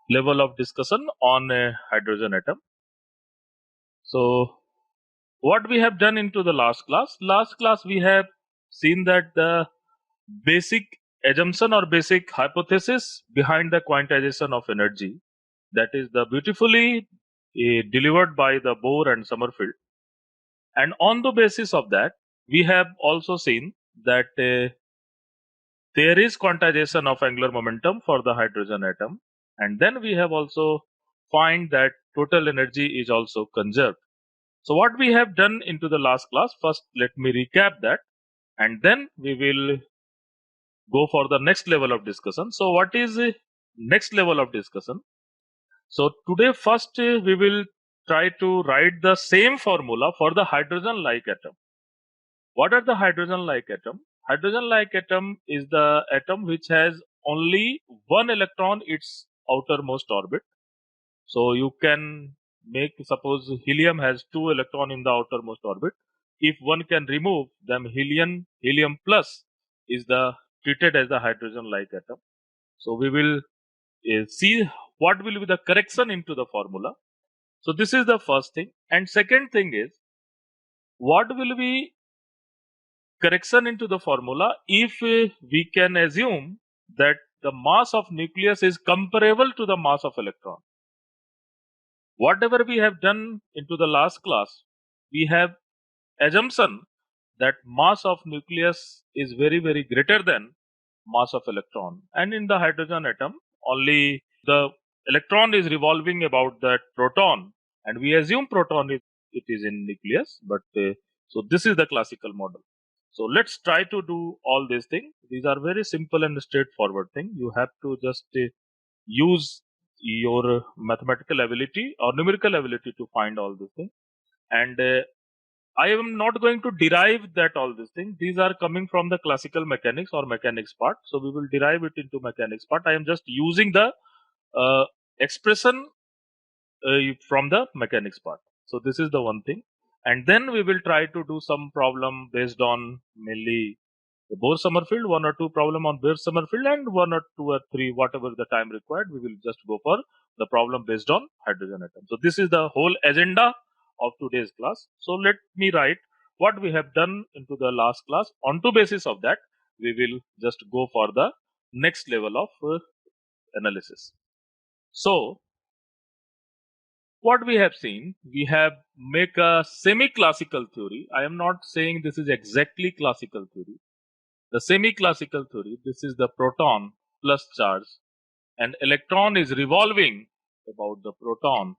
level of discussion on a hydrogen atom. So what we have done into the last class we have seen that the basic assumption or basic hypothesis behind the quantization of energy, that is the beautifully delivered by the Bohr and Sommerfeld. And on the basis of that, we have also seen that there is quantization of angular momentum for the hydrogen atom. And then we have also find that total energy is also conserved. So what we have done into the last class, first let me recap that, and then we will go for the next level of discussion. So what is next level of discussion? So today first we will try to write the same formula for the hydrogen like atom. What are the hydrogen like atom? Hydrogen like atom is the atom which has only one electron its outermost orbit. So you can make, suppose helium has two electron in the outermost orbit. If one can remove them, helium plus is the treated as the hydrogen like atom. So we will see what will be the correction into the formula. So this is the first thing. And second thing is, what will be correction into the formula if we can assume that the mass of nucleus is comparable to the mass of electron. Whatever we have done into the last class, we have assumption that mass of nucleus is very greater than mass of electron, and in the hydrogen atom only the electron is revolving about that proton, and we assume proton is it is in nucleus, but so this is the classical model. So let's try to do all these things. These are very simple and straightforward things. You have to just use your mathematical ability or numerical ability to find all these things. And I am not going to derive that all these things. These are coming from the classical mechanics or mechanics part. So we will derive it into mechanics part. I am just using the expression from the mechanics part. So this is the one thing. And then we will try to do some problem based on mainly the Bohr-Sommerfeld, one or two problem on Bohr-Sommerfeld, and one or two or three, whatever the time required, we will just go for the problem based on hydrogen atom. So this is the whole agenda of today's class. So let me write what we have done into the last class. On to basis of that, we will just go for the next level of analysis. So what we have seen, we have make a semi-classical theory. I am not saying this is exactly classical theory. The semi-classical theory, this is the proton plus charge, and electron is revolving about the proton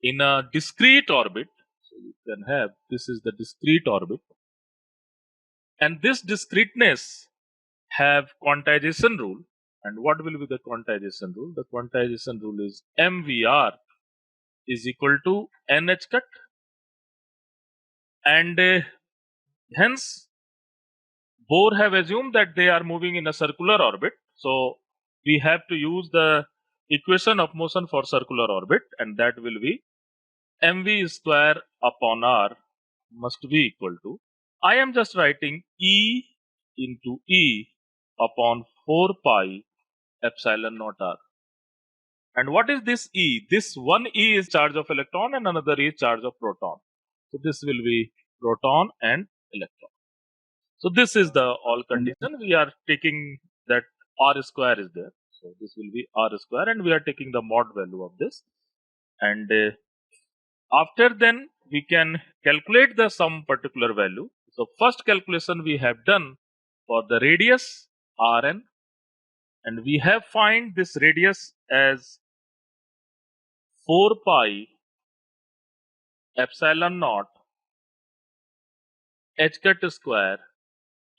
in a discrete orbit. So you can have, this is the discrete orbit, and this discreteness have quantization rule. And what will be the quantization rule? The quantization rule is MVR is equal to NH cut, and hence Bohr have assumed that they are moving in a circular orbit. So we have to use the equation of motion for circular orbit, and that will be mv square upon r must be equal to, I am just writing E into E upon 4 pi epsilon naught r. And what is this E? This one E is charge of electron and another is charge of proton. So this will be proton and electron. So this is the all condition. We are taking that r square is there. So this will be r square, and we are taking the mod value of this. And after then we can calculate the some particular value. So first calculation we have done for the radius Rn, and we have find this radius as 4 pi epsilon naught h cut square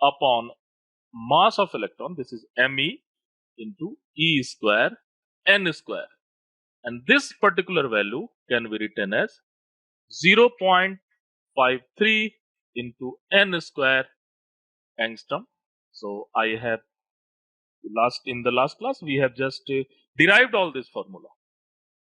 upon mass of electron, this is me into E square n square, and this particular value can be written as 0.53 into n square angstrom. So I have in the last class we have just derived all this formula.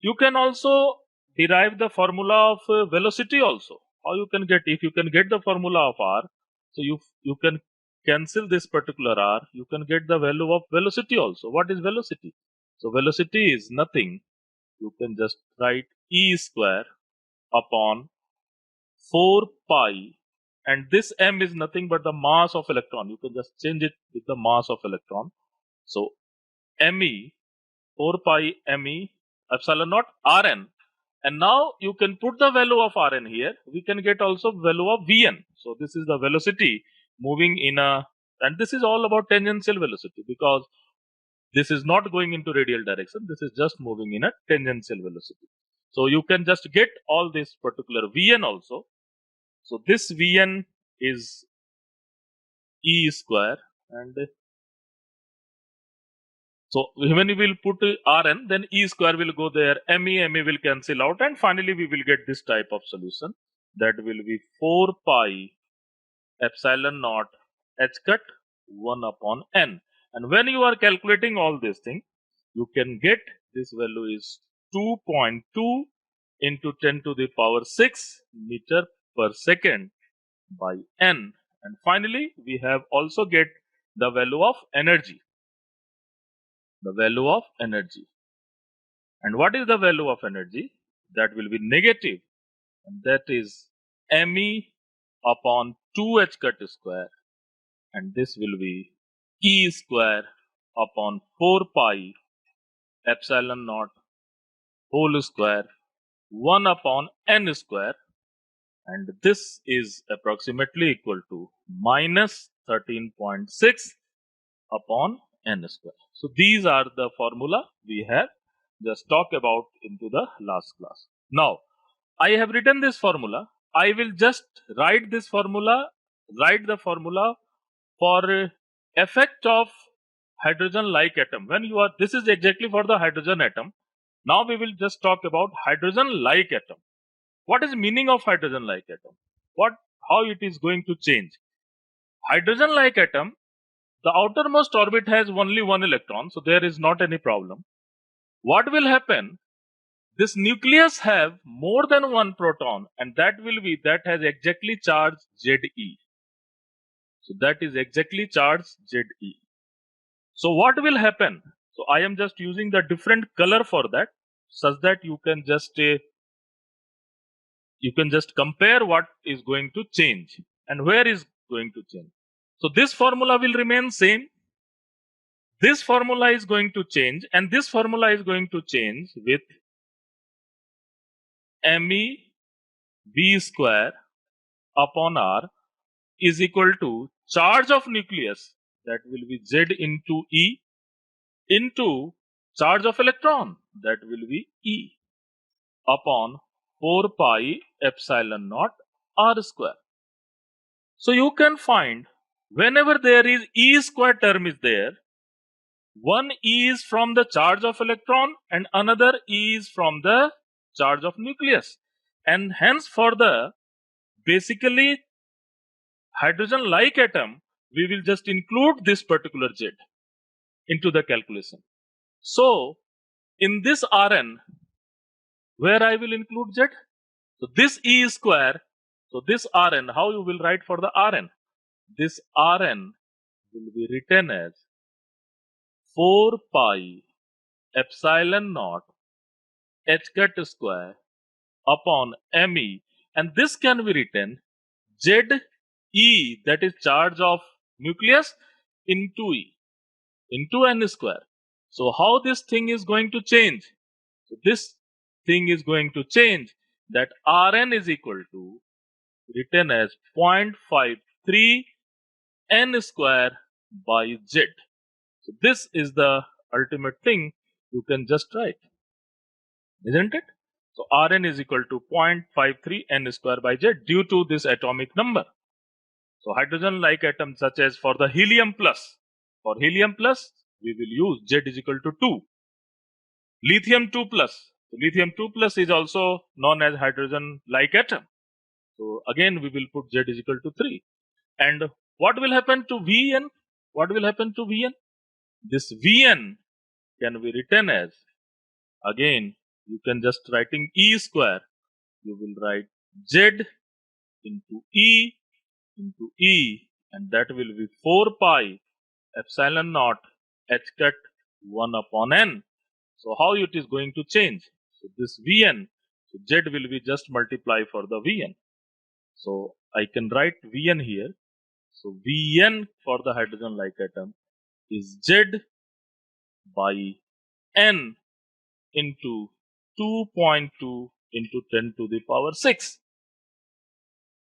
You can also derive the formula of velocity also. How you can get, if you can get the formula of r, so you can cancel this particular r, you can get the value of velocity also. What is velocity? So velocity is nothing. You can just write E square upon 4 pi, and this m is nothing but the mass of electron. You can just change it with the mass of electron. So me 4 pi me epsilon naught Rn, and now you can put the value of Rn here. We can get also value of Vn. So this is the velocity moving in a, and this is all about tangential velocity because this is not going into radial direction. This is just moving in a tangential velocity. So you can just get all this particular Vn also. So this Vn is E square, and so when we will put Rn, then E square will go there, me will cancel out, and finally we will get this type of solution. That will be 4 pi epsilon naught h cut 1 upon n. And when you are calculating all these things, you can get this value is 2.2 into 10 to the power 6 meter per second by n. And finally, we have also get the value of energy. The value of energy. And what is the value of energy? That will be negative, and that is me upon 2h cut square, and this will be E square upon 4 pi epsilon naught whole square 1 upon n square, and this is approximately equal to minus 13.6 upon n square. So these are the formula we have just talked about into the last class. Now I have written this formula. I will just write this formula, write the formula for effect of hydrogen like atom. When you are, this is exactly for the hydrogen atom. Now we will just talk about hydrogen like atom. What is meaning of hydrogen like atom? How it is going to change? Hydrogen like atom, the outermost orbit has only one electron, so there is not any problem. What will happen? This nucleus have more than one proton, and that has exactly charge Ze. So that is exactly charge Ze. So what will happen? So I am just using the different color for that, such that you can just compare what is going to change and where is going to change. So this formula will remain same. This formula is going to change, and this formula is going to change with me v square upon r is equal to charge of nucleus, that will be Z into E, into charge of electron, that will be E, upon 4 pi epsilon naught r square. So you can find whenever there is E square term is there, one E is from the charge of electron and another E is from the charge of nucleus, and hence for the basically hydrogen like atom, we will just include this particular Z into the calculation. So in this Rn, where I will include Z? So this E square, so this Rn, how you will write for the Rn? This Rn will be written as 4 pi epsilon naught h cut square upon me, and this can be written Z E, that is charge of nucleus, into E, into n square. So how this thing is going to change? So this thing is going to change, that Rn is equal to written as 0.53 n square by Z. So this is the ultimate thing you can just write, isn't it? So Rn is equal to 0.53 n square by Z due to this atomic number. So hydrogen like atom, such as for the helium plus, for helium plus we will use Z is equal to 2. Lithium 2 plus. So lithium 2 plus is also known as hydrogen like atom. So again we will put Z is equal to 3. And what will happen to Vn? What will happen to Vn? This Vn can be written as, again you can just writing E square, you will write Z into E, and that will be 4 pi epsilon naught h cut 1 upon n. So how it is going to change? So this Vn, so Z will be just multiply for the Vn. So I can write Vn here. So Vn for the hydrogen-like atom is Z by N into 2.2 into 10 to the power 6.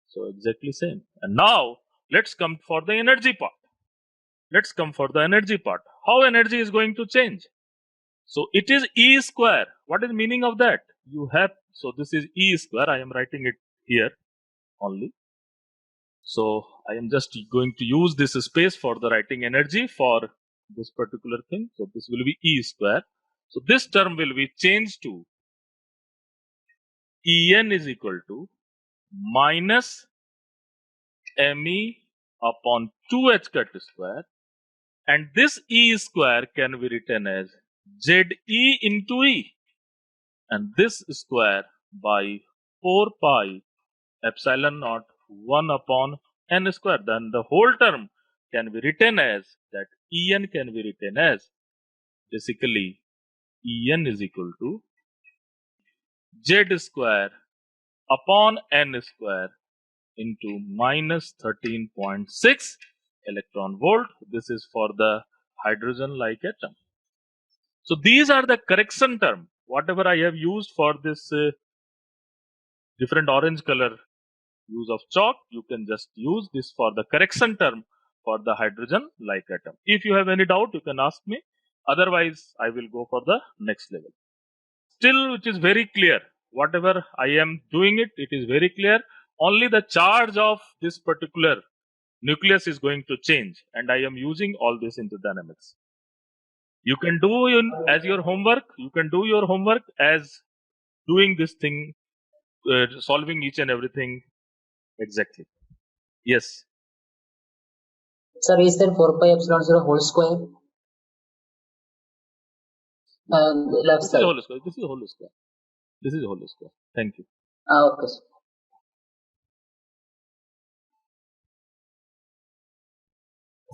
So exactly same. And now let's come for the energy part. Let's come for the energy part. How energy is going to change? So it is E square. What is meaning of that? You have, so this is E square. I am writing it here only. So I am just going to use this space for the writing energy for this particular thing. So this will be E square. So this term will be changed to En is equal to minus Me upon 2h cut square, and this E square can be written as Ze into E, and this square by 4 pi epsilon naught 1 upon n square. Then the whole term can be written as that En can be written as basically En is equal to Z square upon n square into minus 13.6 electron volt. This is for the hydrogen-like atom. So these are the correction term. Whatever I have used for this different orange color use of chalk, you can just use this for the correction term for the hydrogen-like atom. If you have any doubt, you can ask me. Otherwise, I will go for the next level. Still, it is very clear. Whatever I am doing it is very clear. Only the charge of this particular nucleus is going to change, and I am using all this into dynamics. You can do as your homework. You can do your homework as doing this thing, solving each and everything exactly. Yes. Sir, is there 4 pi epsilon 0 whole square? Left This side. is whole square. This is whole square. This is whole square. Thank you. Okay, sir.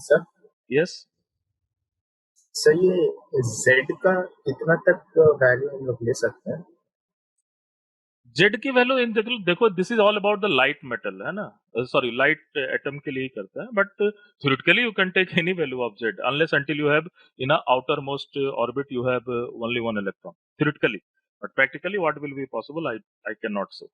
Sir Yes. Sir ये Z का कितना तक value हम लोग ले सकते हैं? Z की वैल्यू इन देखो this is all about the light metal है ना, सॉरी लाइट एटम के लिए ही करता है, but theoretically you can take any value of Z unless until you have in a outermost orbit you have only one electron theoretically, but practically what will be possible I can not say.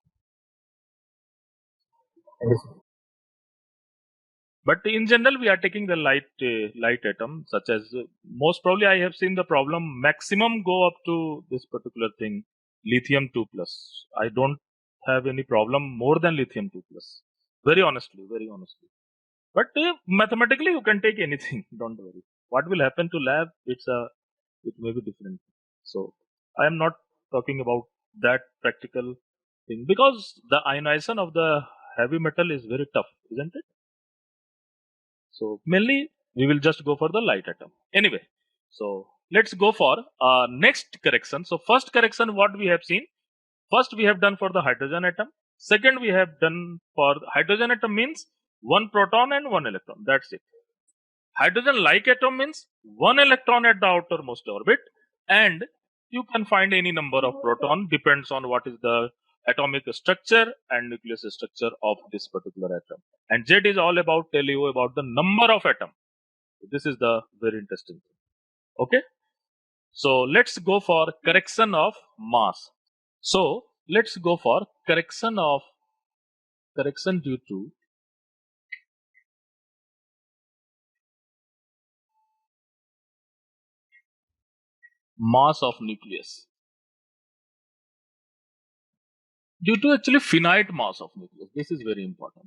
But in general, we are taking the light atom, such as most probably I have seen the problem maximum go up to this particular thing, lithium 2 plus. I don't have any problem more than lithium 2 plus. Very honestly, very honestly. But mathematically, you can take anything. Don't worry. What will happen to lab? It may be different. So I am not talking about that practical thing because the ionization of the heavy metal is very tough, isn't it? So mainly we will just go for the light atom. Anyway, so let's go for next correction. So first correction, what we have seen, first we have done for the hydrogen atom. Second we have done for hydrogen atom means one proton and one electron. That's it. Hydrogen like atom means one electron at the outermost orbit, and you can find any number of proton, depends on what is the atomic structure and nucleus structure of this particular atom. And Z is all about tell you about the number of atom. This is the very interesting thing. Okay. So let's go for correction of mass. So let's go for correction due to mass of nucleus. Due to actually finite mass of nucleus. This is very important.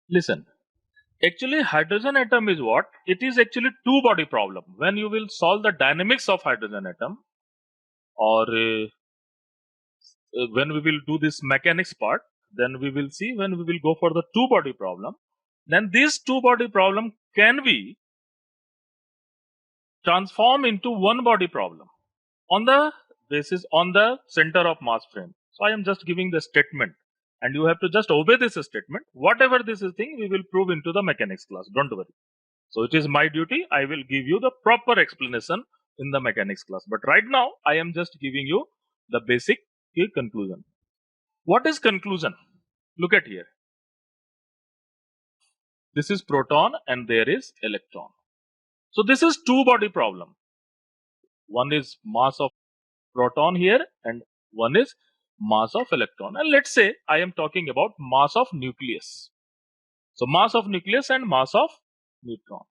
Listen, actually hydrogen atom is what? It is actually two body problem. When you will solve the dynamics of hydrogen atom, or when we will do this mechanics part, then we will see when we will go for the two body problem, then this two body problem can be transformed into one body problem on the basis on the center of mass frame. So I am just giving the statement and you have to just obey this statement. Whatever this is thing, we will prove into the mechanics class. Don't worry. So it is my duty. I will give you the proper explanation in the mechanics class. But right now, I am just giving you the basic conclusion. What is conclusion? Look at here. This is proton and there is electron. So this is two body problem. One is mass of proton here and one is mass of electron. And let's say I am talking about mass of nucleus. So mass of nucleus and mass of neutron.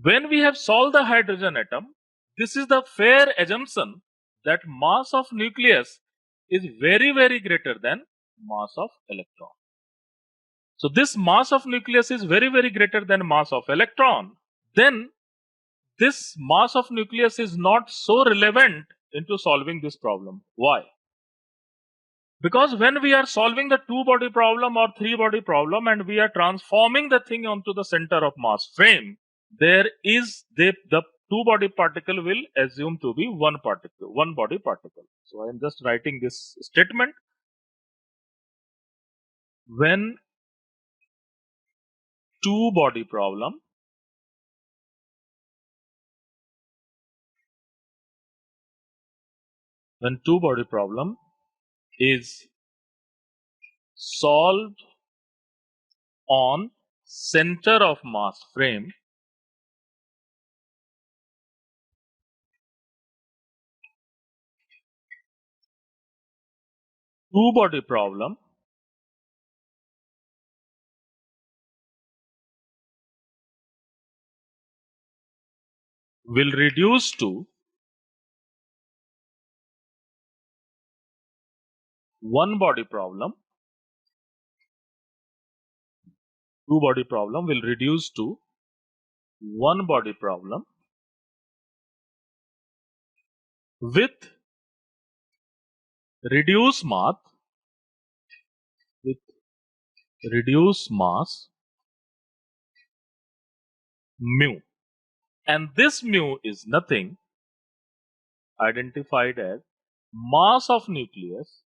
When we have solved the hydrogen atom, this is the fair assumption that mass of nucleus is very, very greater than mass of electron. So this mass of nucleus is very, very greater than mass of electron. Then this mass of nucleus is not so relevant into solving this problem. Why? Because when we are solving the two body problem or three body problem and we are transforming the thing onto the center of mass frame, there is the two body particle will assume to be one particle, one body particle. So I am just writing this statement. When two body problem is solved on center of mass frame, two body problem will reduce to one body problem. Two body problem will reduce to one body problem with reduced mass mu, and this mu is nothing identified as mass of nucleus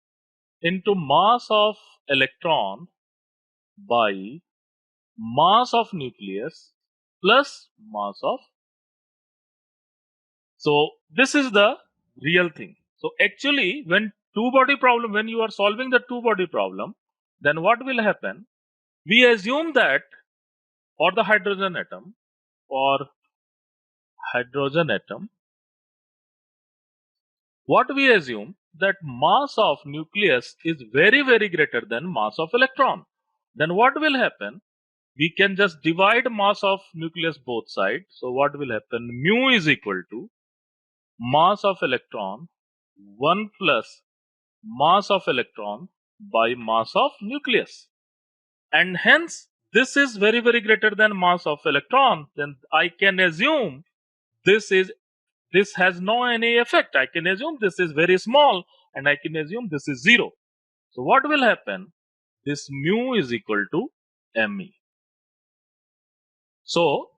into mass of electron by mass of nucleus plus mass of. So this is the real thing. So actually when two body problem, when you are solving the two body problem, then what will happen? We assume that for the hydrogen atom, what we assume that mass of nucleus is very, very greater than mass of electron. Then what will happen? We can just divide mass of nucleus both sides. So what will happen? Mu is equal to mass of electron 1 plus mass of electron by mass of nucleus. And hence this is very, very greater than mass of electron. Then I can assume this has no any effect. I can assume this is very small and I can assume this is 0. So what will happen? This mu is equal to me. So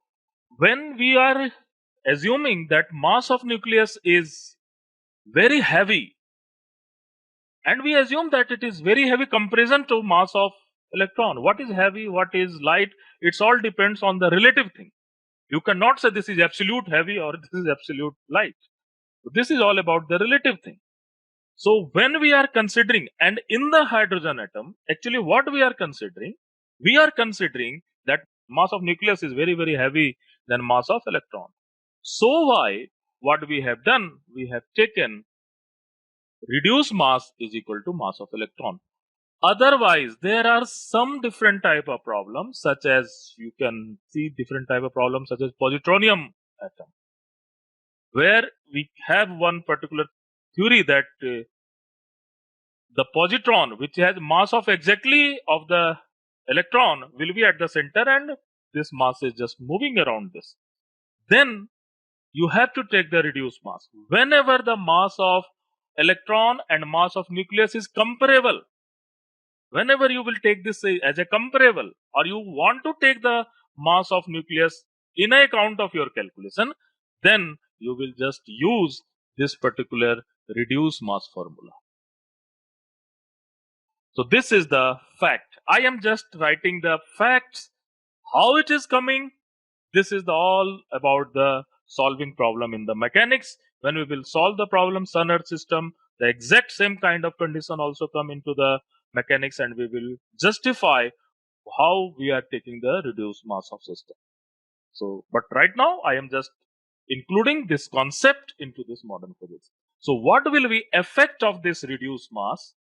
when we are assuming that mass of nucleus is very heavy and we assume that it is very heavy comparison to mass of electron, what is heavy, what is light, it's all depends on the relative thing. You cannot say this is absolute heavy or this is absolute light. This is all about the relative thing. So when we are considering, and in the hydrogen atom, actually what we are considering that mass of nucleus is very, very heavy than mass of electron. So why, what we have done, we have taken reduced mass is equal to mass of electron. Otherwise, there are some different type of problems, such as you can see different type of problems such as positronium atom, where we have one particular theory that the positron, which has mass of exactly of the electron, will be at the center and this mass is just moving around this. Then you have to take the reduced mass. Whenever the mass of electron and mass of nucleus is comparable, whenever you will take this as a comparable, or you want to take the mass of nucleus in account of your calculation, then you will just use this particular reduced mass formula. So this is the fact. I am just writing the facts, how it is coming, This is all about the solving problem in the mechanics. When we will solve the problem sun earth system, the exact same kind of condition also come into the mechanics, and we will justify how we are taking the reduced mass of system. So, but right now I am just including this concept into this modern physics. So, what will be effect of this reduced mass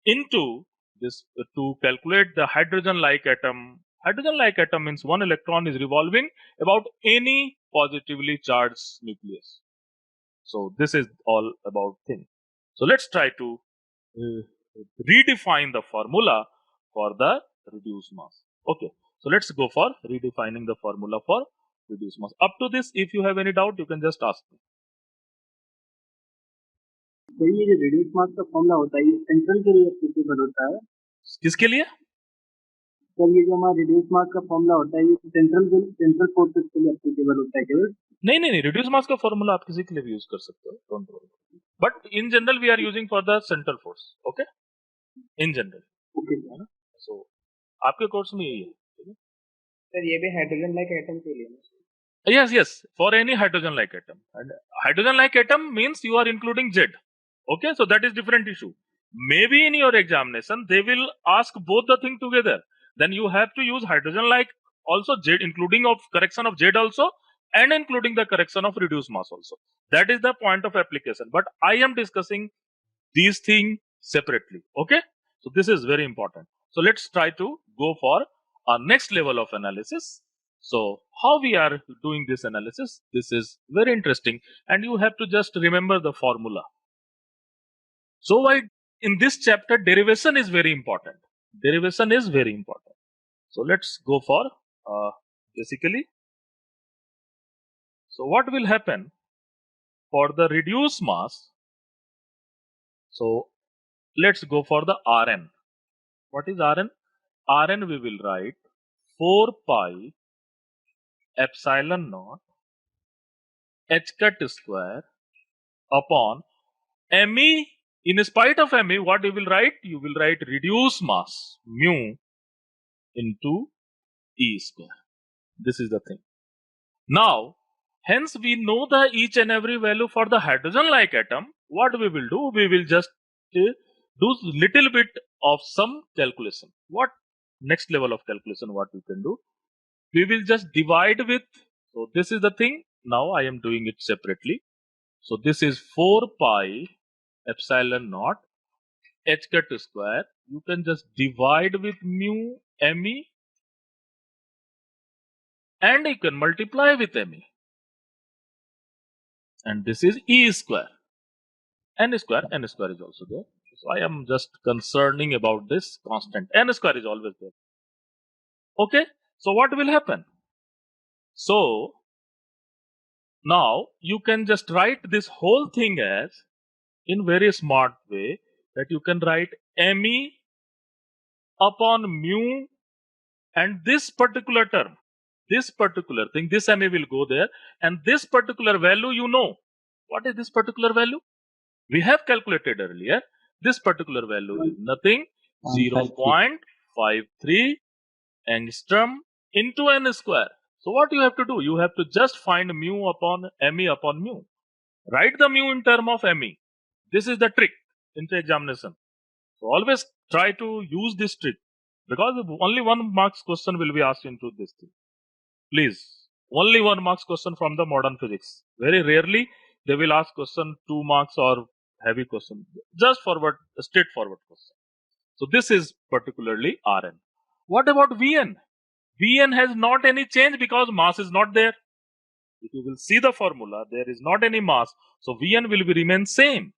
into this to calculate the hydrogen-like atom? Hydrogen-like atom means one electron is revolving about any positively charged nucleus. So, this is all about thing. So, let's try to redefine the formula for the reduced mass. Okay, so let's go for redefining the formula for reduced mass. Up to this, if you have any doubt, you can just ask me. तो ये जो reduce mass का formula होता है ये central के लिए applicable होता है। किसके लिए? तो ये जो हमारा रिड्यूस मास का फॉर्मूला होता है ये सेंट्रल फोर्सेस के लिए एप्लीकेबल होता है केवल? नहीं, रिड्यूस मास का फॉर्मूला आप किसी के लिए भी यूज कर सकते हो, don't worry, but in general we are using for the central force. Okay, in general. Okay so आपके कोर्स में यही है सर। ये भी हाइड्रोजन लाइक एटम के लिए? Yes, for any hydrogen like atom. And hydrogen like atom means you are including Z. Okay, so that is different issue. Maybe in your examination they will ask both the thing together. Then you have to use hydrogen like also Z, including of correction of Z also, and including the correction of reduced mass also. That is the point of application. But I am discussing these things separately. Okay, so this is very important. So let's try to go for our next level of analysis. So how we are doing this analysis? This is very interesting, and you have to just remember the formula. So in this chapter, derivation is very important. Derivation is very important. So let's go for basically. So what will happen for the reduced mass? So let's go for the Rn. What is Rn? Rn we will write 4 pi epsilon naught h cut square upon me. In spite of me, what you will write? You will write reduced mass mu into E square. This is the thing. Now, hence we know the each and every value for the hydrogen-like atom. What we will do? We will just do little bit of some calculation. What next level of calculation? What we can do? We will just divide with. So this is the thing. Now I am doing it separately. So this is 4 pi epsilon naught h cut square. You can just divide with mu me, and you can multiply with me. And this is E square. N square is also there. So I am just concerning about this constant. N square is always there. Okay. So what will happen? So now you can just write this whole thing as in very smart way, that you can write me upon mu, and this particular term, this particular thing, this me will go there, and this particular value, you know, what is this particular value? We have calculated earlier. This particular value is nothing, 0.53 angstrom into n square. So what you have to do? You have to just find mu upon me upon mu. Write the mu in term of me. This is the trick in the examination. So always try to use this trick, because only 1 marks question will be asked into this thing. Please, only 1 marks question from the modern physics. Very rarely they will ask question 2 marks or heavy question. Just forward, straightforward question. So this is particularly Rn. What about Vn? Vn has not any change because mass is not there. If you will see the formula, there is not any mass. So Vn will be remain same.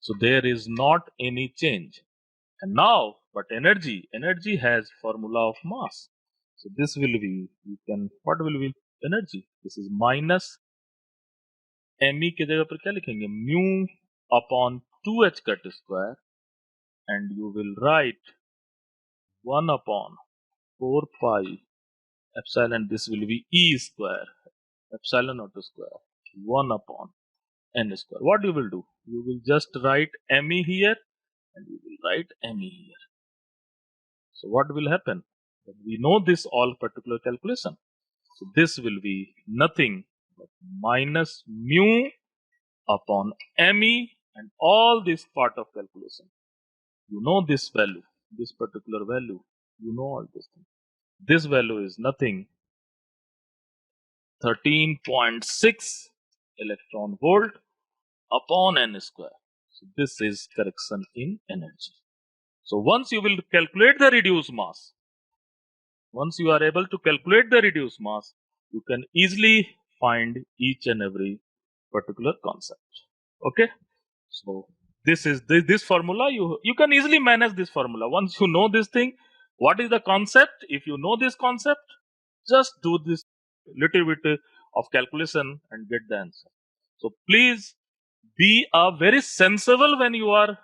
So there is not any change. And now, but energy has formula of mass. So this will be, what will be energy? This is minus me के जगह पर क्या लिखेंगे? Mu upon 2h cut square, and you will write 1 upon 4 pi epsilon. This will be E square, epsilon naught square, 1 upon n square. What you will do? You will just write me here, and you will write me here. So what will happen? We know this all particular calculation. So this will be nothing but minus mu upon me and all this part of calculation. You know this value, this particular value. You know all this thing. This value is nothing 13.6 electron volt upon n square. So this is correction in energy. So once you will calculate the reduced mass, once you are able to calculate the reduced mass, you can easily find each and every particular concept. Okay. So this is this formula. You can easily manage this formula. Once you know this thing, what is the concept? If you know this concept, just do this little bit of calculation and get the answer. So please be very sensible when you are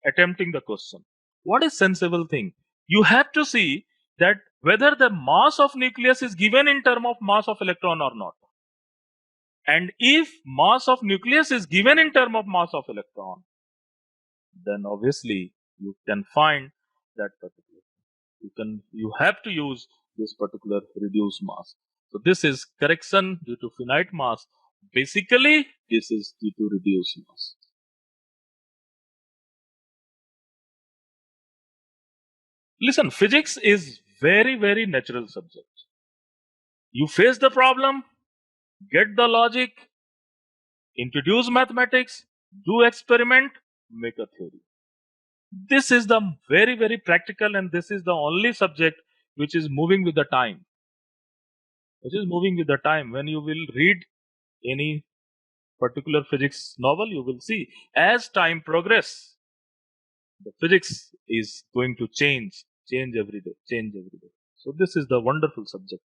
attempting the question. What is sensible thing? You have to see that whether the mass of nucleus is given in term of mass of electron or not. And if mass of nucleus is given in term of mass of electron, then obviously you can find that particular. You have to use this particular reduced mass. So this is correction due to finite mass. Basically, this is due to reduced mass. Listen, physics is very natural subject. You face the problem, get the logic, introduce mathematics, do experiment, make a theory. This is the very practical, and this is the only subject which is moving with the time. Which is moving with the time. When you will read any particular physics novel, you will see as time progress, the physics is going to change every day. So this is the wonderful subject.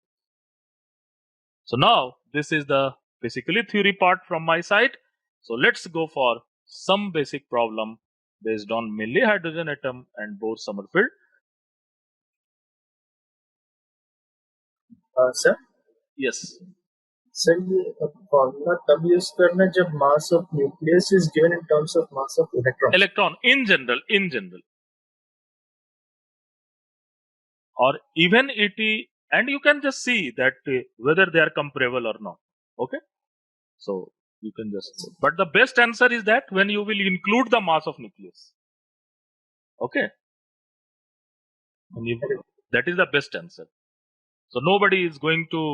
So now this is the basically theory part from my side. So let's go for some basic problem based on mainly hydrogen atom and Bohr-Sommerfeld. Sir Yes. Sir ये formula तब use करना जब mass of nucleus is given in terms of mass of electron Electron in general. Or even and you can just see that whether they are comparable or not. Okay. So you can just, but the best answer is that when you will include the mass of nucleus. Okay. That is the best answer. So nobody is going to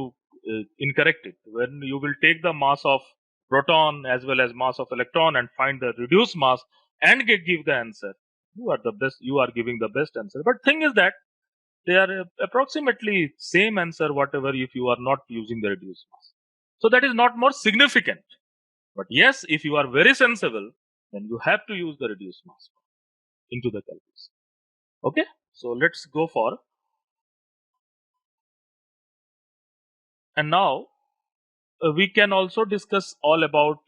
incorrect it. When you will take the mass of proton as well as mass of electron and find the reduced mass and give the answer, you are the best. You are giving the best answer. But thing is that they are approximately same answer whatever if you are not using the reduced mass. So that is not more significant. But yes, if you are very sensible, then you have to use the reduced mass into the calculus. Okay. So let's go for. And now we can also discuss all about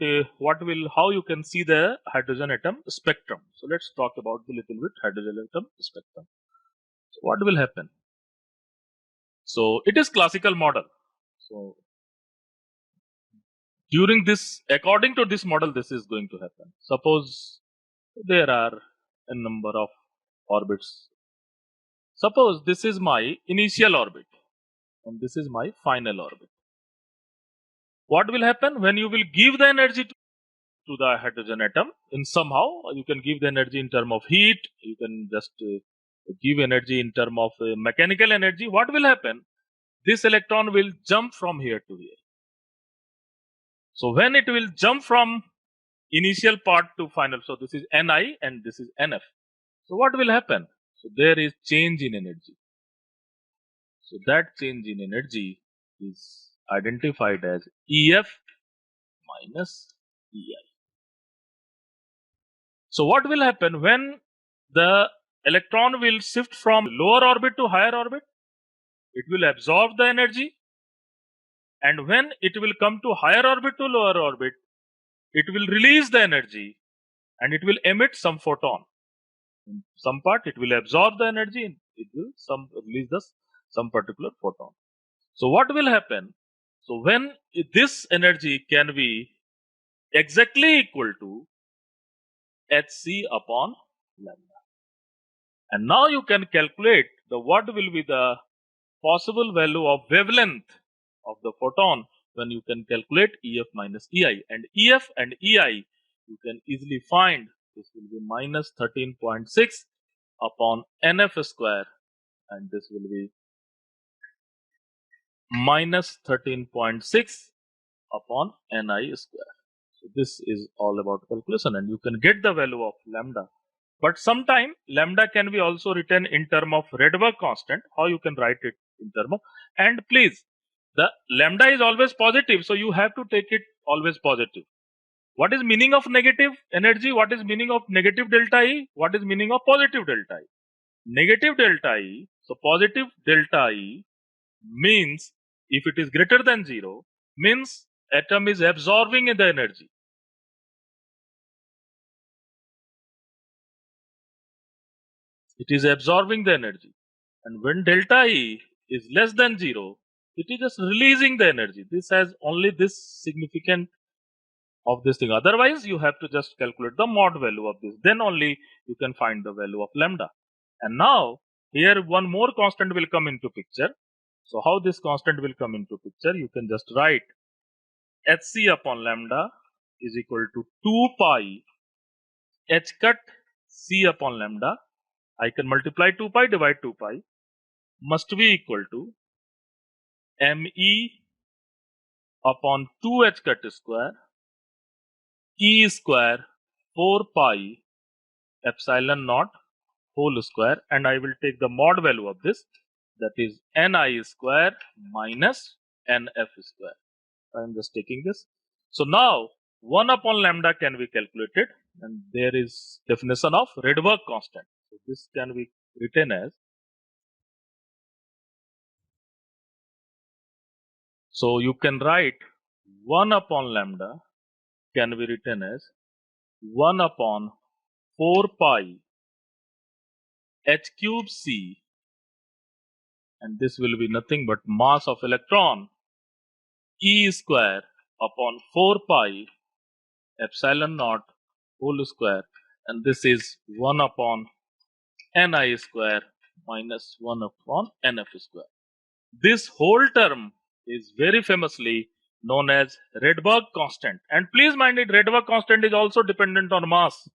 how you can see the hydrogen atom spectrum. So let's talk about the little bit hydrogen atom spectrum. So what will happen? So it is classical model. So during this, according to this model, this is going to happen. Suppose there are a number of orbits. Suppose this is my initial orbit and this is my final orbit. What will happen when you will give the energy to the hydrogen atom? In somehow you can give the energy in terms of heat. You can just give energy in terms of mechanical energy. What will happen? This electron will jump from here to here. So when it will jump from initial part to final, so this is Ni and this is Nf. So what will happen? So there is change in energy. So that change in energy is identified as Ef minus Ei. So what will happen when the electron will shift from lower orbit to higher orbit? It will absorb the energy, and when it will come to higher orbit to lower orbit, it will release the energy and it will emit some photon. In some part it will absorb the energy and it will release some particular photon. So what will happen? So when this energy can be exactly equal to hc upon lambda, and now you can calculate what will be the possible value of wavelength of the photon when you can calculate EF minus EI. And EF and EI you can easily find. This will be minus 13.6 upon NF square, and this will be minus 13.6 upon Ni square. So this is all about calculation, and you can get the value of lambda. But sometime lambda can be also written in term of Rydberg constant. How you can write it in term of, and please, the lambda is always positive, so you have to take it always positive. What is meaning of negative energy? What is meaning of negative delta E? What is meaning of positive delta E? Negative delta E, so positive delta E means if it is greater than 0, means atom is absorbing the energy. It is absorbing the energy. And when delta E is less than 0, it is just releasing the energy. This has only this significant of this thing. Otherwise, you have to just calculate the mod value of this. Then only you can find the value of lambda. And now, here one more constant will come into picture. So, how this constant will come into picture? You can just write Hc upon lambda is equal to 2 pi h cut c upon lambda. I can multiply 2 pi, divide 2 pi, must be equal to me upon 2h cut square e square 4 pi epsilon naught whole square, and I will take the mod value of this, that is Ni square minus Nf square. I am just taking this. So now 1 upon lambda can be calculated, and there is definition of Rydberg constant. So this can be written as, so you can write 1 upon lambda can be written as 1 upon 4 pi h cube c, and this will be nothing but mass of electron E square upon 4 pi epsilon naught whole square, and this is 1 upon Ni square minus 1 upon Nf square. This whole term is very famously known as Rydberg constant. And please mind it, Rydberg constant is also dependent on mass.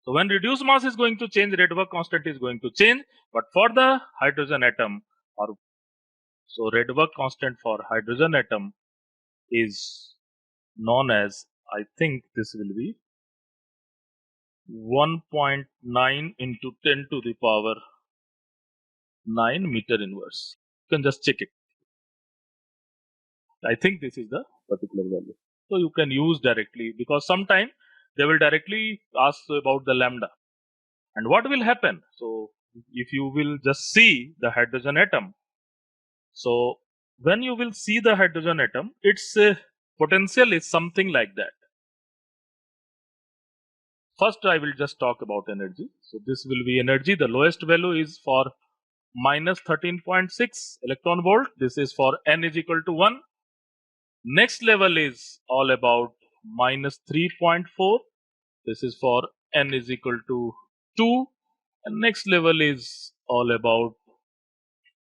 So when reduced mass is going to change, Rydberg constant is going to change. But for the hydrogen atom, or so Rydberg constant for hydrogen atom is known as, I think this will be 1.9 into 10 to the power 9 meter inverse. You can just check it. I think this is the particular value. So you can use directly, because sometime they will directly ask about the lambda. And what will happen? So if you will just see the hydrogen atom, so when you will see the hydrogen atom, its potential is something like that. First, I will just talk about energy. So this will be energy. The lowest value is for minus 13.6 electron volt. This is for n is equal to 1. Next level is all about minus 3.4. This is for n is equal to 2. And next level is all about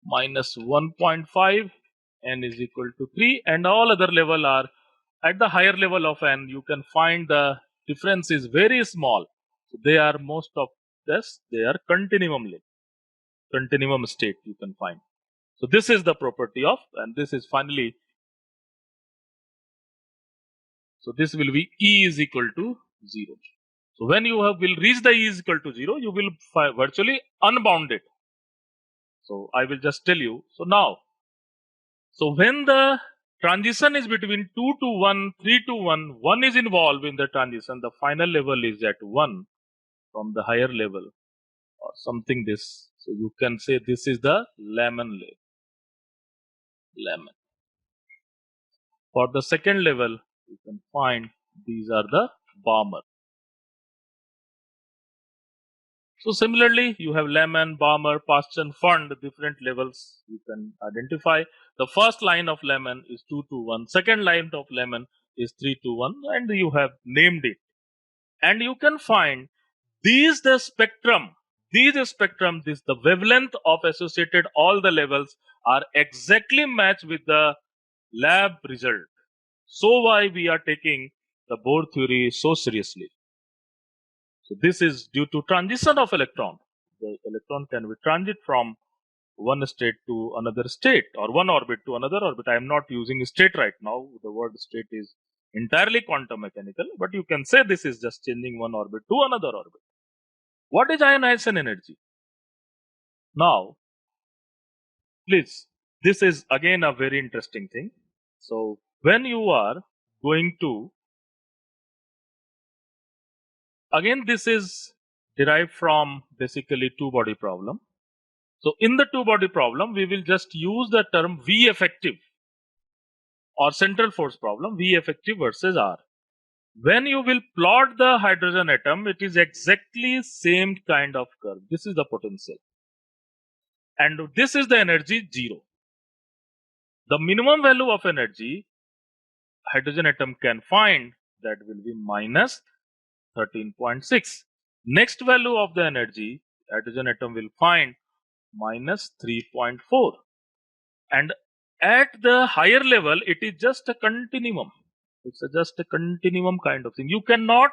minus 1.5, n is equal to 3. And all other level are at the higher level of n. You can find the difference is very small. So they are most of this, they are continuum state you can find. So this is the property of, and this is finally, so this will be E is equal to 0. So when you will reach the E is equal to 0, you will virtually unbound it. So I will just tell you. So now, so when the transition is between 2 to 1, 3 to 1, 1 is involved in the transition, the final level is at 1 from the higher level or something this. So you can say this is the Lamon level. Lamon. For the second level, you can find these are the Balmer. So similarly, you have Lamon, Balmer, Paschen, Pfund, different levels you can identify. The first line of Lamon is 2 to 1. Second line of Lamon is 3 to 1, and you have named it. And you can find these the spectrum. these spectrum, the wavelength of associated all the levels are exactly matched with the lab result. So why we are taking the Bohr theory so seriously? So this is due to transition of electron. The electron can be transit from one state to another state or one orbit to another orbit. I am not using state right now. The word state is entirely quantum mechanical, but you can say this is just changing one orbit to another orbit. What is ionization energy? Now, please, this is again a very interesting thing. So when you are going to, again this is derived from basically two-body problem. So in the two-body problem, we will just use the term V effective or central force problem, V effective versus R. When you will plot the hydrogen atom, it is exactly same kind of curve. This is the potential. And this is the energy 0. The minimum value of energy hydrogen atom can find, that will be minus 13.6. Next value of the energy hydrogen atom will find minus 3.4. And at the higher level, it is just a continuum. It's just a continuum kind of thing. You cannot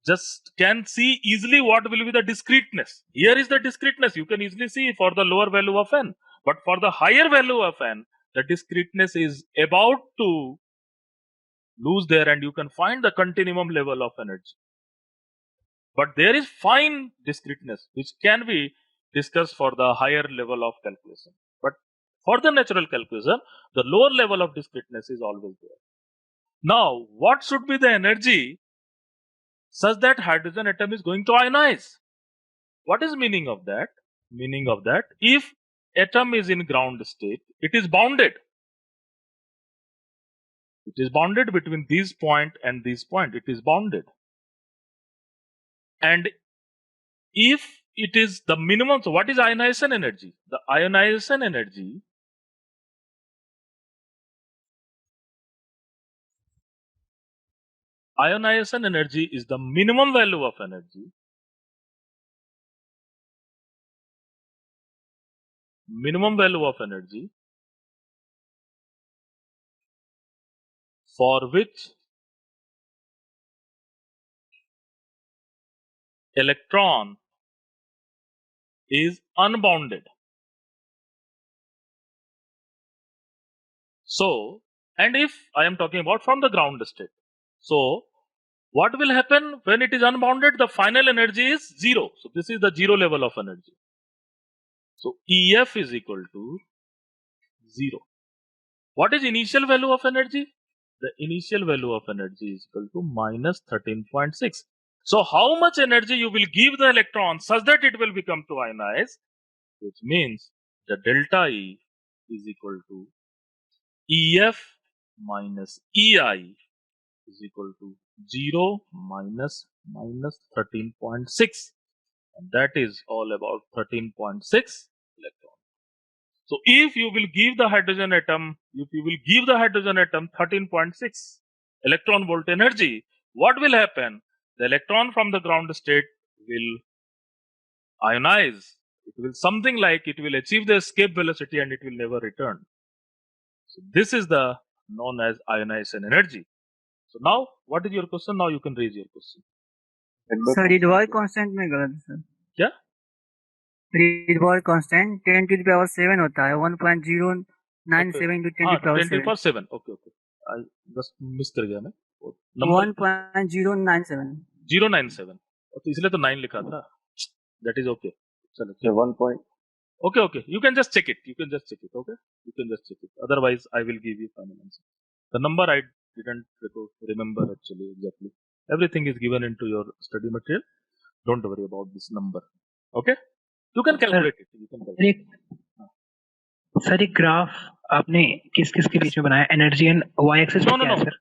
just can see easily what will be the discreteness. Here is the discreteness. You can easily see for the lower value of n. But for the higher value of n, the discreteness is about to lose there, and you can find the continuum level of energy. But there is fine discreteness which can be discussed for the higher level of calculation. But for the natural calculation, the lower level of discreteness is always there. Now, what should be the energy such that hydrogen atom is going to ionize? What is meaning of that? Meaning of that, if atom is in ground state, it is bounded. It is bounded between this point and this point. It is bounded. And if it is the minimum, so what is ionization energy? The ionization energy is the minimum value of energy for which electron is unbounded. So, and if I am talking about from the ground state, so what will happen when it is unbounded? The final energy is 0. So this is the 0 level of energy. So EF is equal to 0. What is initial value of energy? The initial value of energy is equal to minus 13.6. So how much energy you will give the electron such that it will become to ionize, which means the delta E is equal to EF minus EI is equal to 0 minus 13.6, and that is all about 13.6 electron. So if you will give the hydrogen atom, 13.6 electron volt energy, what will happen? The electron from the ground state will ionize. It will something like it will achieve the escape velocity and it will never return. So this is the known as ionization energy. So now, what is your question? Now you can raise your question. Sir Rydberg constant में गलत है sir. क्या? Rydberg constant 10 to the power 7 होता है 1.097 into 10 to the power 7. 10 okay I बस miss कर गया मैं. 1.097. 097. तो इसलिए तो 9 लिखा था. That is okay. चलो 1 point. Okay. You can just check it. Okay. You can just check it. Otherwise, I will give you final answer. The number I didn't remember actually exactly. Everything is given into your study material. Don't worry about this number. Okay. You can calculate it. Sir एक graph आपने किस किस के बीच में बनाया? Energy and Y axis पे क्या है sir?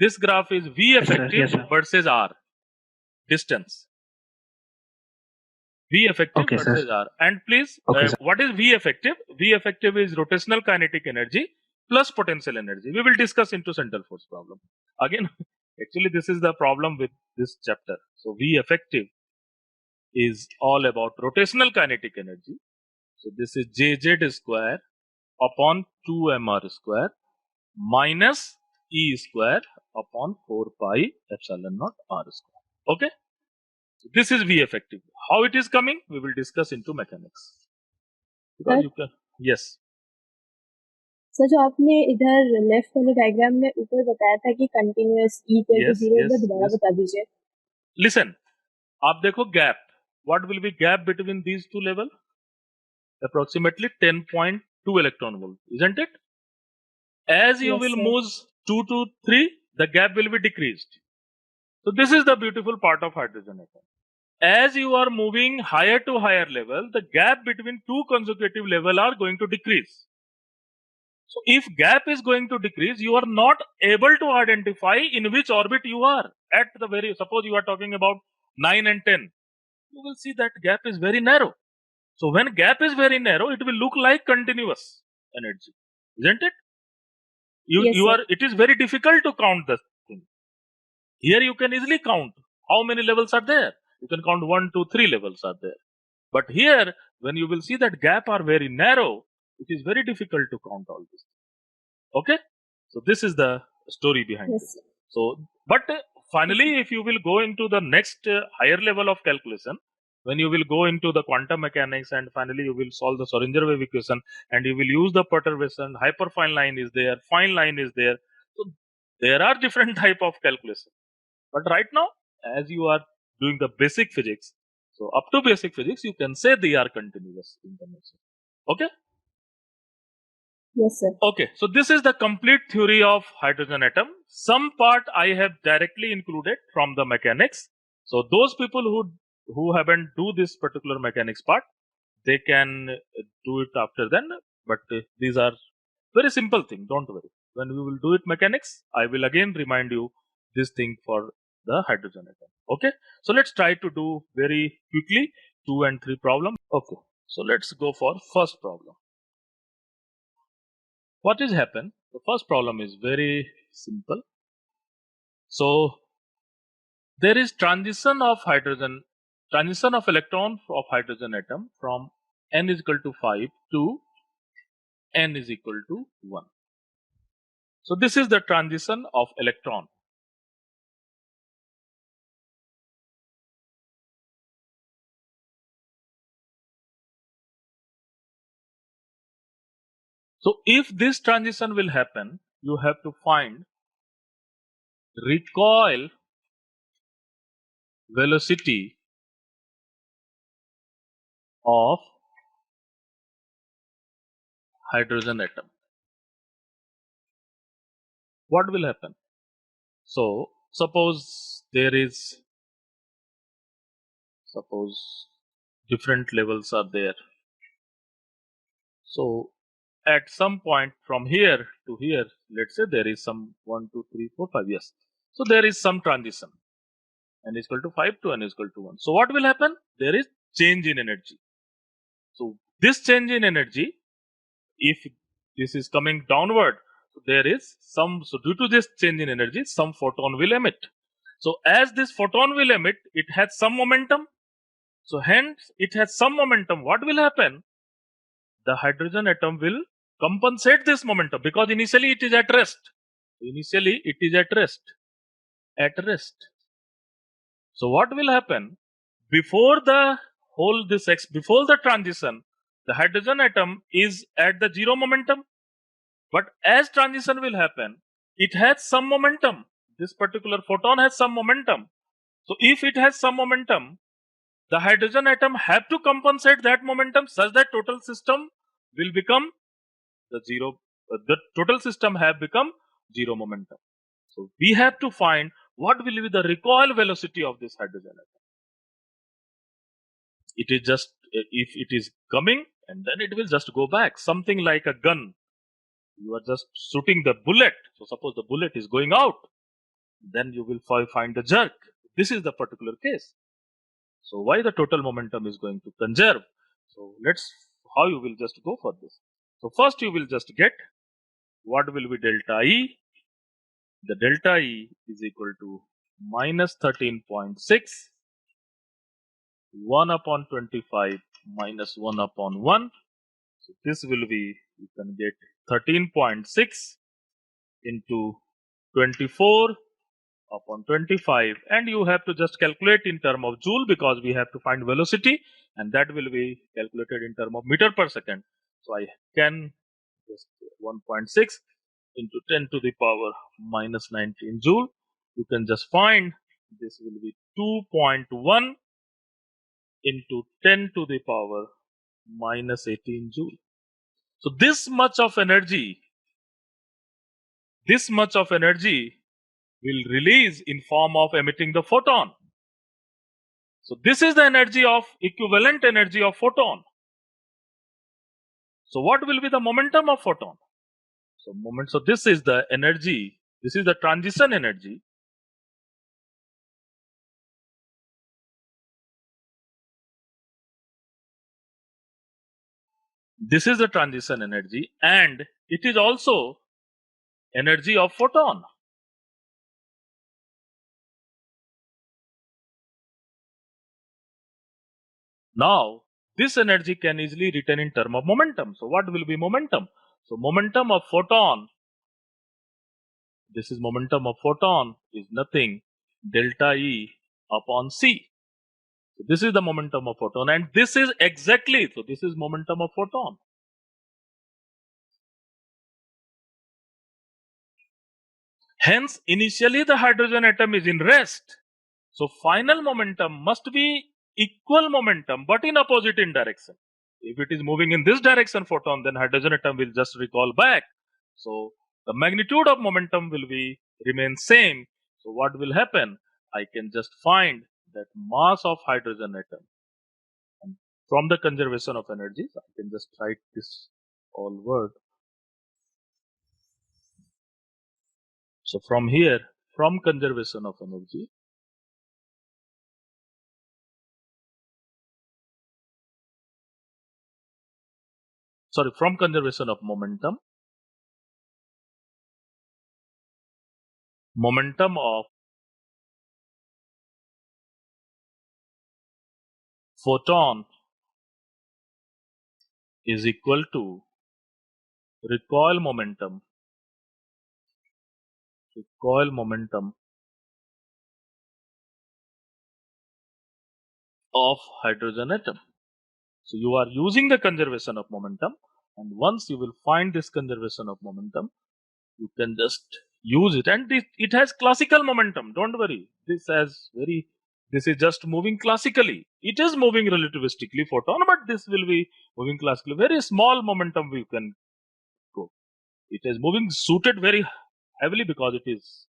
This graph is V effective versus R distance. V effective versus R. And please, what is V effective? V effective is rotational kinetic energy plus potential energy. We will discuss into central force problem. Again, actually this is the problem with this chapter. So V effective is all about rotational kinetic energy. So this is Jz square upon 2mr square minus E square upon 4 pi epsilon naught r square. Okay. So this is V effective. How it is coming, we will discuss into mechanics. Because Sir? you can, yes. Sir जो आपने इधर left वाले diagram में ऊपर बताया था कि continuous E equal to Yes, 0 एक yes, बार दोबारा yes. बता दीजिए. Listen, आप देखो gap. What will be gap between these two level? Approximately 10.2 electron volt, isn't it? As you Yes, will sir. move 2 to 3, the gap will be decreased. So this is the beautiful part of hydrogen atom. As you are moving higher to higher level, the gap between two consecutive level are going to decrease. So if gap is going to decrease, you are not able to identify in which orbit you are at the very, suppose you are talking about 9 and 10, you will see that gap is very narrow. So when gap is very narrow, it will look like continuous energy, isn't it? Yes, sir. It is very difficult to count the thing. Here you can easily count how many levels are there. You can count 1, 2, 3 levels are there. But here, when you will see that gap are very narrow, it is very difficult to count all this. Okay? So this is the story behind Yes, it. sir. So, but finally, if you will go into the next higher level of calculation, when you will go into the quantum mechanics and finally you will solve the Schrodinger wave equation and you will use the perturbation, hyperfine line is there, fine line is there. So there are different type of calculation. But right now, as you are doing the basic physics, so up to basic physics, you can say they are continuous in the nature. Okay? Yes, sir. Okay, so this is the complete theory of hydrogen atom. Some part I have directly included from the mechanics. So those people who haven't do this particular mechanics part, they can do it after then. But these are very simple thing. Don't worry. When we will do it mechanics, I will again remind you this thing for the hydrogen atom. Okay, so let's try to do very quickly 2 and 3 problem. Okay, so let's go for first problem. What is happened? The first problem is very simple. So there is transition of electron of hydrogen atom from n is equal to 5 to n is equal to 1. So this is the transition of electron. So if this transition will happen, you have to find recoil velocity of hydrogen atom. What will happen? So suppose different levels are there. So at some point from here to here, let's say there is some 1, 2, 3, 4, 5. Yes. So there is some transition. N is equal to 5 to n is equal to 1. So what will happen? There is change in energy. So this change in energy, if this is coming downward, there is some, so due to this change in energy, some photon will emit. So as this photon will emit, it has some momentum. So hence it has some momentum. What will happen? The hydrogen atom will compensate this momentum because initially it is at rest. Initially it is at rest. At rest. So what will happen? Before the before the transition, the hydrogen atom is at the zero momentum. But as transition will happen, it has some momentum. This particular photon has some momentum. So if it has some momentum, the hydrogen atom have to compensate that momentum such that total system will become the zero. The total system have become zero momentum. So we have to find what will be the recoil velocity of this hydrogen atom. It is just, if it is coming and then it will just go back, something like a gun. You are just shooting the bullet. So suppose the bullet is going out, then you will find the jerk. This is the particular case. So why the total momentum is going to conserve? So how you will just go for this. So first you will just get what will be delta E. The delta E is equal to minus 13.6 1 upon 25 minus 1 upon 1. So this will be, you can get 13.6 into 24 upon 25, and you have to just calculate in term of joule because we have to find velocity, and that will be calculated in term of meter per second. So I can just 1.6 into 10 to the power minus 19 joule. You can just find this will be 2.1 into 10 to the power minus 18 joule. So this much of energy will release in form of emitting the photon. So this is the energy of equivalent energy of photon. So what will be the momentum of photon? So this is the energy, this is the transition energy. This is the transition energy, and it is also energy of photon. Now, this energy can easily written in term of momentum. So what will be momentum? So momentum of photon, this is momentum of photon, is nothing delta E upon C. So this is the momentum of photon, and this is exactly, so this is momentum of photon. Hence, initially the hydrogen atom is in rest. So final momentum must be equal momentum, but in opposite in direction. If it is moving in this direction, photon, then hydrogen atom will just recoil back. So the magnitude of momentum will be remain same. So what will happen? I can just find that mass of hydrogen atom. And from the conservation of energies, I can just write this all word. So from here, from conservation of energy, from conservation of momentum of photon is equal to recoil momentum of hydrogen atom. So you are using the conservation of momentum, and once you will find this conservation of momentum, you can just use it, and it has classical momentum. Don't worry, this is just moving classically. It is moving relativistically photon, but this will be moving classically. Very small momentum we can go. It is moving suited very heavily because it is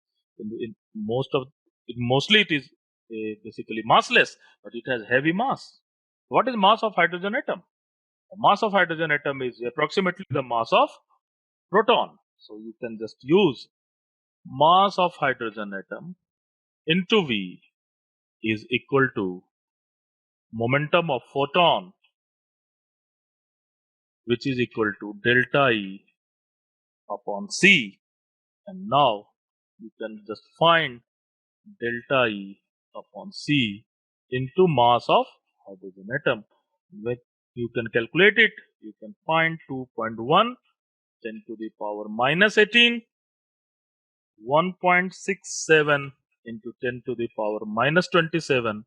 mostly it is basically massless, but it has heavy mass. What is mass of hydrogen atom? The mass of hydrogen atom is approximately the mass of proton. So you can just use mass of hydrogen atom into V is equal to momentum of photon, which is equal to delta E upon C. And now you can just find delta E upon C into mass of hydrogen atom. When you can calculate it, you can find 2.1 10 to the power minus 18, 1.67 into 10 to the power minus 27,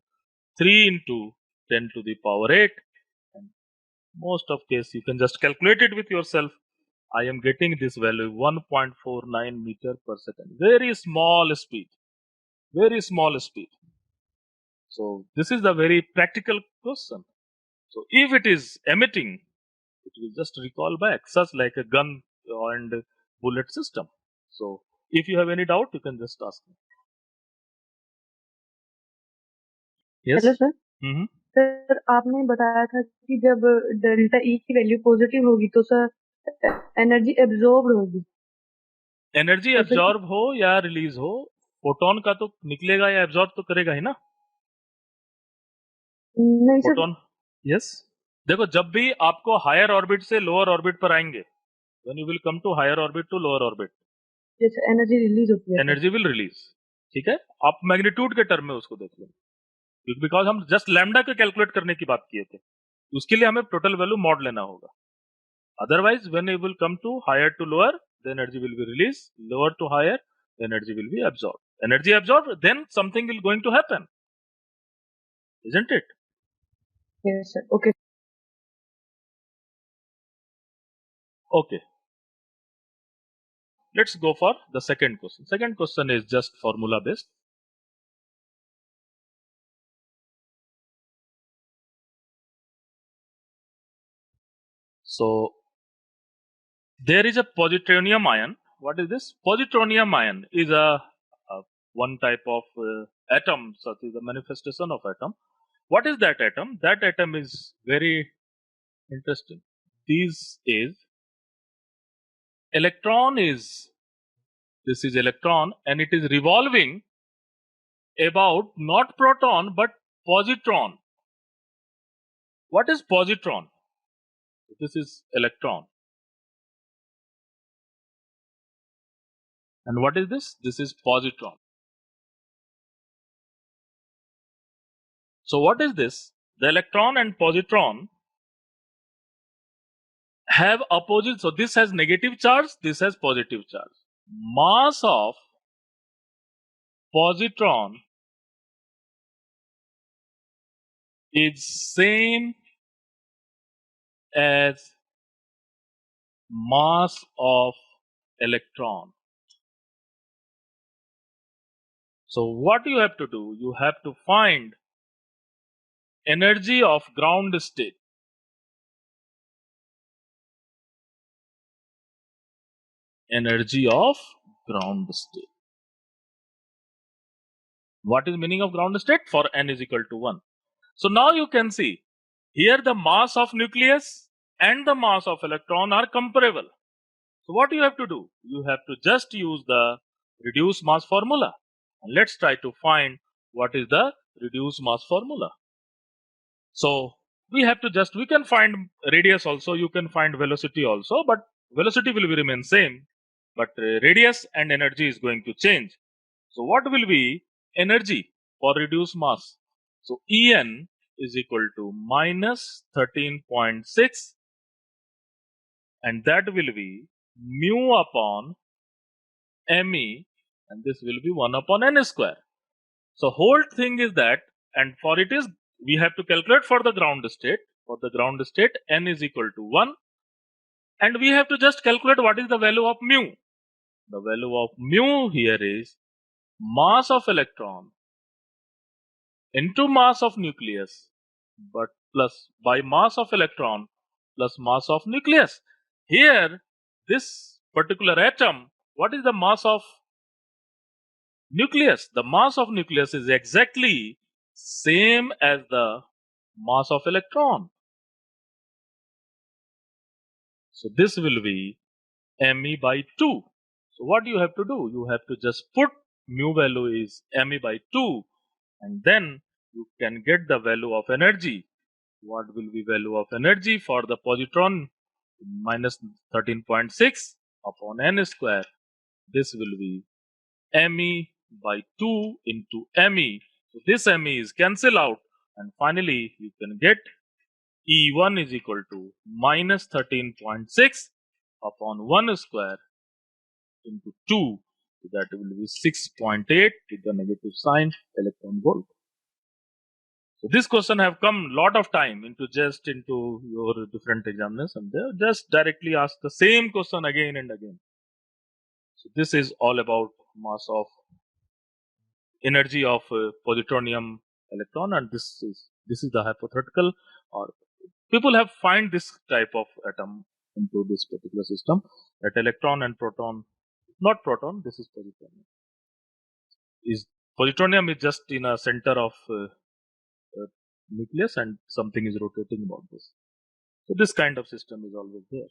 3 into 10 to the power 8. And most of case, you can just calculate it with yourself. I am getting this value 1.49 meter per second. Very small speed. Very small speed. So this is the very practical question. So if it is emitting, it will just recoil back, such like a gun and bullet system. So if you have any doubt, you can just ask me. Yes. Hello sir Mm-hmm. Sir आपने बताया था कि जब delta E की value positive होगी तो sir energy absorb होगी energy absorb हो या रिलीज हो, फोटोन का तो निकलेगा या एब्जॉर्ब तो करेगा ही ना नहीं सर फोटोन. यस, देखो जब भी आपको हायर ऑर्बिट से लोअर ऑर्बिट पर आएंगे, when you will come to higher orbit to lower orbit, जैसे एनर्जी रिलीज होती है एनर्जी विल रिलीज. ठीक है, आप मैग्नीट्यूड के टर्म में उसको देख लो. बिकॉज हम जस्ट लैम्डा के कैलकुलेट करने की बात किए थे, उसके लिए हमें टोटल वैल्यू मॉड लेना होगा. Otherwise, when it will come to higher to lower, the energy will be released. Lower to higher, the energy will be absorbed. Energy absorbed, then something will going to happen, isn't it? Yes, sir. Okay. Okay. Let's go for the second question. Second question is just formula based. So there is a positronium ion. What is this? Positronium ion is a one type of atom, such is a manifestation of atom. What is that atom? That atom is very interesting. This is electron is, this is electron, and it is revolving about not proton but positron. What is positron? This is electron. And what is this? This is positron. So what is this? The electron and positron have opposite. So this has negative charge, this has positive charge. Mass of positron is same as mass of electron. So what you have to do? You have to find energy of ground state. Energy of ground state. What is meaning of ground state? For n is equal to 1. So now you can see here the mass of nucleus and the mass of electron are comparable. So what you have to do? You have to just use the reduced mass formula. And let's try to find what is the reduced mass formula. So we have to just, we can find radius also, you can find velocity also, but velocity will remain same, but radius and energy is going to change. So what will be energy for reduced mass? So En is equal to minus 13.6, and that will be mu upon Me, and this will be 1 upon n square. So whole thing is that, and for it is, we have to calculate for the ground state. For the ground state, n is equal to 1, and we have to just calculate what is the value of mu. The value of mu here is mass of electron into mass of nucleus, but plus by mass of electron plus mass of nucleus. Here, this particular atom, what is the mass of nucleus? The mass of nucleus is exactly same as the mass of electron. So this will be Me by 2. So what you have to do? You have to just put mu value is Me by 2, and then you can get the value of energy. What will be value of energy for the positron? Minus 13.6 upon n square. This will be Me by 2 into Me. So this Me is cancel out, and finally you can get E1 is equal to minus 13.6 upon 1 square into 2. So that will be 6.8 with the negative sign electron volt. So this question have come lot of time into your different examiners, and they just directly ask the same question again and again. So this is all about mass of energy of positronium electron, and this is the hypothetical, or people have find this type of atom into this particular system, that electron and proton, not proton, this is positronium. Positronium is just in a center of nucleus, and something is rotating about this. So this kind of system is always there.